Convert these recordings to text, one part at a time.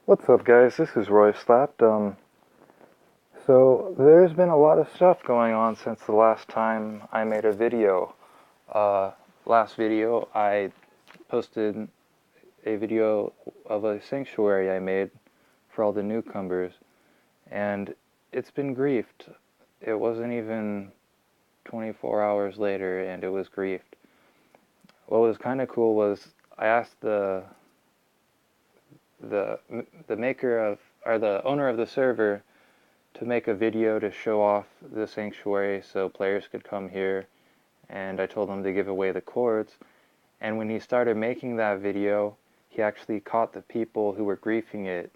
What's up, guys? This is Roy Slapped. So there's been a lot of stuff going on since the last time I made a video. Uh, Last video, I posted a video of a sanctuary I made for all the newcomers, and it's been griefed. It wasn't even 24 hours later, and it was griefed. What was kind of cool was I asked the the maker of or the owner of the server to make a video to show off the sanctuary so players could come here, and I told him to give away the cords. And when he started making that video, he actually caught the people who were griefing it,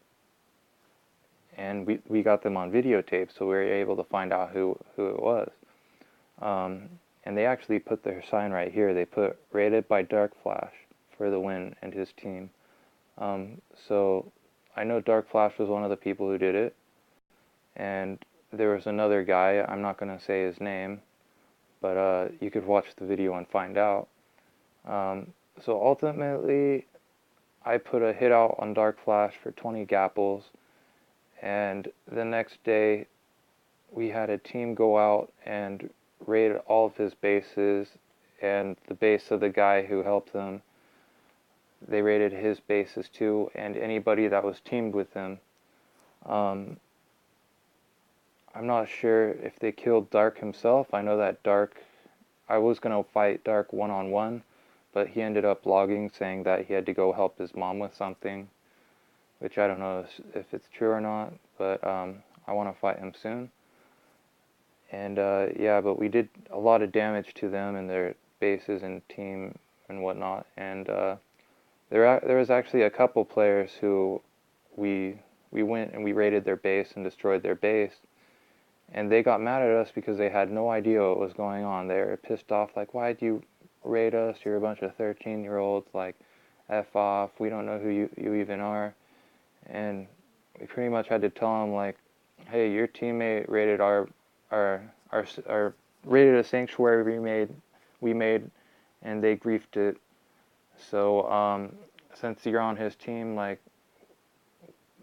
and we got them on videotape, so we were able to find out who it was. And they actually put their sign right here. They put "rated by Darkflash" for the win and his team. So I know Darkflash was one of the people who did it, and there was another guy, I'm not going to say his name, but you could watch the video and find out. So ultimately, I put a hit out on Darkflash for 20 gapples, and the next day we had a team go out and raid all of his bases, and the base of the guy who helped them, they raided his bases too, and anybody that was teamed with him. Um, I'm not sure if they killed Dark himself. I know that I was going to fight Dark one-on-one, but he ended up logging saying that he had to go help his mom with something, which I don't know if it's true or not, but I want to fight him soon. And yeah, but we did a lot of damage to them and their bases and team and whatnot. And there was actually a couple players who we went and we raided their base and destroyed their base, and they got mad at us because they had no idea what was going on. They were pissed off, like, why'd you raid us? You're a bunch of 13-year-olds, like, F off, we don't know who you even are. And we pretty much had to tell them, like, hey, your teammate raided our raided a sanctuary we made, and they griefed it. So since you're on his team, like,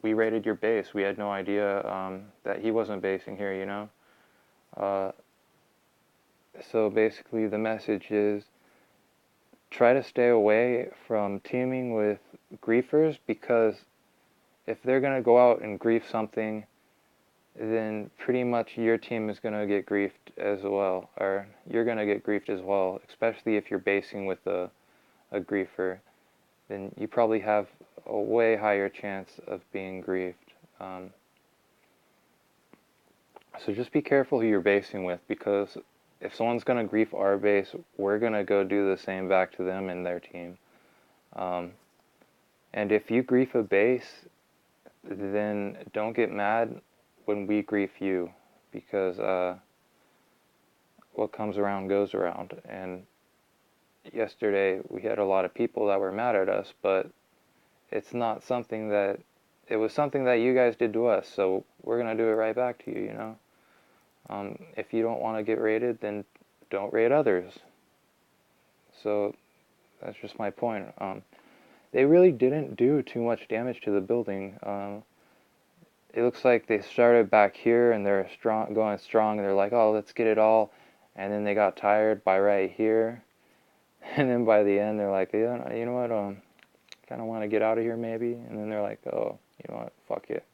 we raided your base. We had no idea that he wasn't basing here, you know? Uh, so basically the message is try to stay away from teaming with griefers, because if they're going to go out and grief something, then pretty much your team is going to get griefed as well, or you're going to get griefed as well, especially if you're basing with a griefer. Then you probably have a way higher chance of being griefed. So just be careful who you're basing with, because if someone's going to grief our base, we're going to go do the same back to them and their team. And if you grief a base, then don't get mad when we grief you, because what comes around goes around. And yesterday we had a lot of people that were mad at us, but it's not something that, it was something that you guys did to us, so we're going to do it right back to you, you know? If you don't want to get raided, then don't raid others. So that's just my point. They really didn't do too much damage to the building. It looks like they started back here and they're going strong, and they're like, oh, let's get it all, and then they got tired by right here, and then by the end they're like, yeah, you know what, kind of want to get out of here maybe, and then they're like, oh, you know what, fuck it.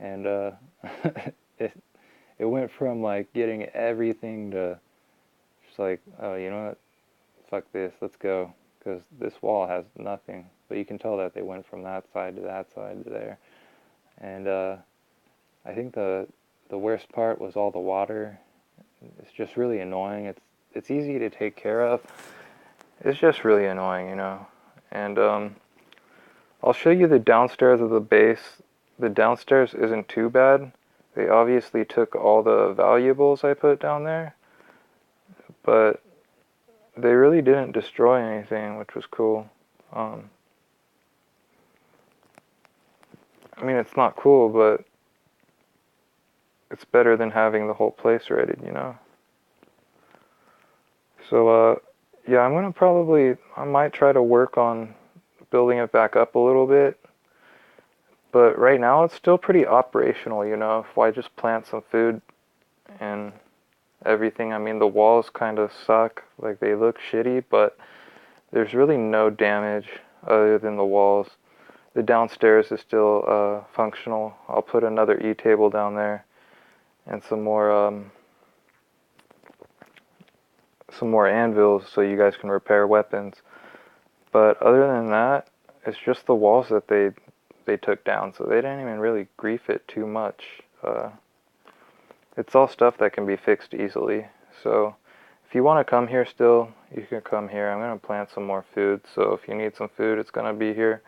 And it went from like getting everything to just like, oh, you know what, fuck this, let's go, because this wall has nothing. But you can tell that they went from that side to that side to there. And I think the worst part was all the water. It's just really annoying. It's easy to take care of. It's just really annoying, you know. And I'll show you the downstairs of the base. The downstairs isn't too bad. They obviously took all the valuables I put down there, but they really didn't destroy anything, which was cool. I mean, it's not cool, but it's better than having the whole place raided, you know? So, yeah, I might try to work on building it back up a little bit, But right now it's still pretty operational, you know, if I just plant some food and everything. I mean, the walls kind of suck, like they look shitty, but there's really no damage other than the walls. The downstairs is still functional. I'll put another E-table down there and some more anvils so you guys can repair weapons. But other than that, it's just the walls that they took down, so they didn't even really grief it too much. It's all stuff that can be fixed easily. So if you want to come here still, you can come here. I'm going to plant some more food, so if you need some food, it's going to be here.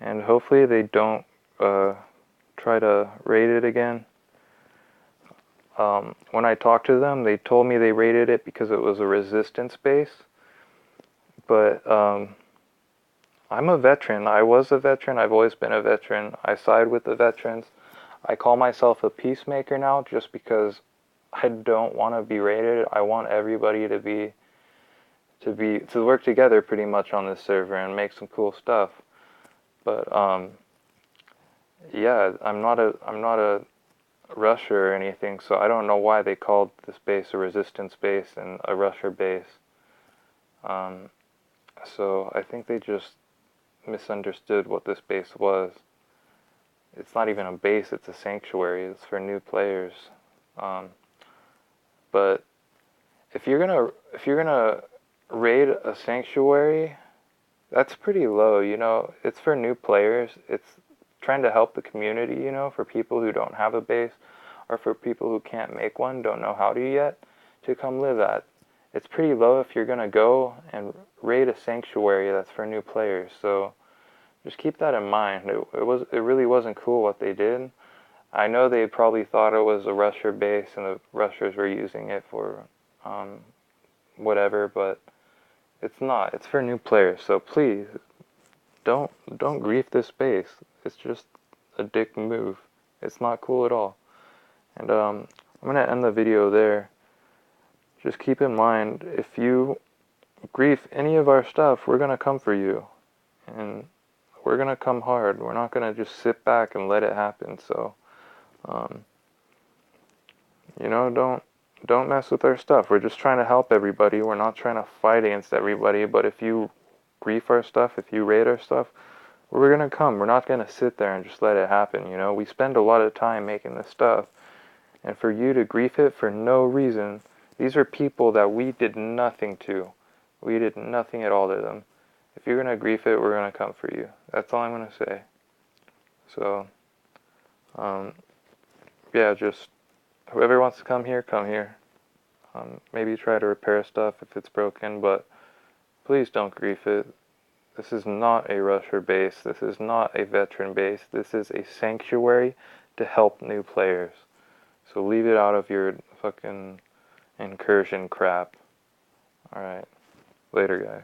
And hopefully they don't try to raid it again. When I talked to them, they told me they raided it because it was a resistance base. But I'm a veteran. I was a veteran. I've always been a veteran. I side with the veterans. I call myself a peacemaker now just because I don't want to be raided. I want everybody to work together pretty much on this server and make some cool stuff. But yeah, I'm not a rusher or anything, so I don't know why they called this base a resistance base and a rusher base. So I think they just misunderstood what this base was. It's not even a base, it's a sanctuary. It's for new players. But if you're gonna raid a sanctuary, that's pretty low, you know. It's for new players. It's trying to help the community, you know, for people who don't have a base or for people who can't make one, don't know how to yet, to come live at. It's pretty low if you're gonna go and raid a sanctuary that's for new players. So just keep that in mind. It really wasn't cool what they did. I know they probably thought it was a rusher base and the rushers were using it for whatever, but it's not. It's for new players. So please don't grief this base. It's just a dick move. It's not cool at all. And I'm gonna end the video there. Just keep in mind, if you grief any of our stuff, we're gonna come for you, and we're gonna come hard. We're not gonna just sit back and let it happen. So, you know, don't mess with our stuff. We're just trying to help everybody. We're not trying to fight against everybody. But if you grief our stuff, if you raid our stuff, we're gonna come. We're not gonna sit there and just let it happen. You know, we spend a lot of time making this stuff, and for you to grief it for no reason, these are people that we did nothing to. We did nothing at all to them. If you're gonna grief it, we're gonna come for you. That's all I'm gonna say. So, yeah, just whoever wants to come here, come here. Maybe try to repair stuff if it's broken, but please don't grief it. This is not a rusher base. This is not a veteran base. This is a sanctuary to help new players. So leave it out of your fucking incursion crap. Alright. Later, guys.